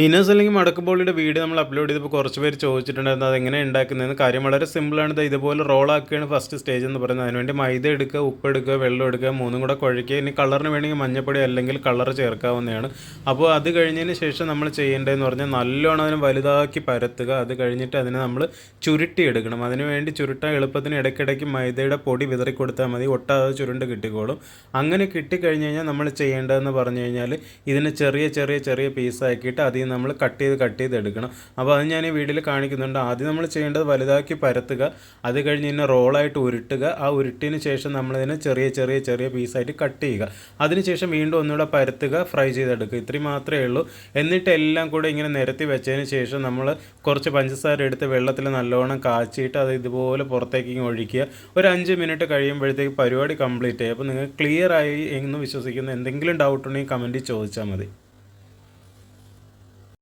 ഇനേഴ്സ് അല്ലെങ്കിൽ മടക്കുബോളിയുടെ വീഡിയോ നമ്മൾ അപ്ലോഡ് ചെയ്തപ്പോൾ കുറച്ച് പേര് ചോദിച്ചിട്ടുണ്ടായിരുന്നു അതെങ്ങനെ ഉണ്ടാക്കുന്നതെന്ന്. കാര്യം വളരെ സിമ്പിളാണ്. ഇത് ഇതുപോലെ റോളാക്കുകയാണ് ഫസ്റ്റ് സ്റ്റേജ് എന്ന് പറയുന്നത്. അതിനുവേണ്ടി മൈദ എടുക്കുക, ഉപ്പ് എടുക്കുക, വെള്ളം എടുക്കുക, മൂന്നും കൂടെ കുഴയ്ക്കുക. ഇനി കളറിന് വേണമെങ്കിൽ മഞ്ഞപ്പൊടി അല്ലെങ്കിൽ കളർ ചേർക്കാവുന്നതാണ്. അപ്പോൾ അത് കഴിഞ്ഞതിന് ശേഷം നമ്മൾ ചെയ്യേണ്ടതെന്ന് പറഞ്ഞാൽ നല്ലോണം അതിനെ വലുതാക്കി പരത്തുക. അത് കഴിഞ്ഞിട്ട് അതിനെ നമ്മൾ ചുരുട്ടിയെടുക്കണം. അതിനുവേണ്ടി ചുരുട്ടാൻ എളുപ്പത്തിന് ഇടയ്ക്കിടയ്ക്ക് മൈദയുടെ പൊടി വിതറി കൊടുത്താൽ മതി, ഒട്ടാതെ ചുരുണ്ട് കിട്ടിക്കോളും. അങ്ങനെ കിട്ടിക്കഴിഞ്ഞ് കഴിഞ്ഞാൽ നമ്മൾ ചെയ്യേണ്ടതെന്ന് പറഞ്ഞു കഴിഞ്ഞാൽ ഇതിനെ ചെറിയ ചെറിയ ചെറിയ പീസാക്കിയിട്ട് അതിൽ നമ്മൾ കട്ട് ചെയ്ത് എടുക്കണം. അപ്പോൾ അത് ഞാൻ ഈ വീഡിയോയിൽ കാണിക്കുന്നുണ്ട്. ആദ്യം നമ്മൾ ചെയ്യേണ്ടത് വലുതാക്കി പരത്തുക. അത് കഴിഞ്ഞ് ഇതിനെ റോളായിട്ട് ഉരുട്ടുക. ആ ഉരുട്ടിന് ശേഷം നമ്മളിതിനെ ചെറിയ ചെറിയ ചെറിയ പീസായിട്ട് കട്ട് ചെയ്യുക. അതിനുശേഷം വീണ്ടും ഒന്നുകൂടെ പരത്തുക, ഫ്രൈ ചെയ്തെടുക്കുക. ഇത്രയും മാത്രമേ ഉള്ളൂ. എന്നിട്ട് എല്ലാം കൂടെ ഇങ്ങനെ നിരത്തി വെച്ചതിന് ശേഷം നമ്മൾ കുറച്ച് പഞ്ചസാര എടുത്ത് വെള്ളത്തിൽ നല്ലോണം കാച്ചിയിട്ട് അത് ഇതുപോലെ പുറത്തേക്ക് ഒഴിക്കുക. ഒരു 5 മിനിറ്റ് കഴിയുമ്പോഴത്തേക്ക് പരിപാടി കംപ്ലീറ്റ് ആയി. അപ്പോൾ നിങ്ങൾക്ക് ക്ലിയർ ആയി എന്ന് വിശ്വസിക്കുന്നു. എന്തെങ്കിലും ഡൗട്ട് ഉണ്ടെങ്കിൽ കമൻറ്റിൽ ചോദിച്ചാൽ മതി.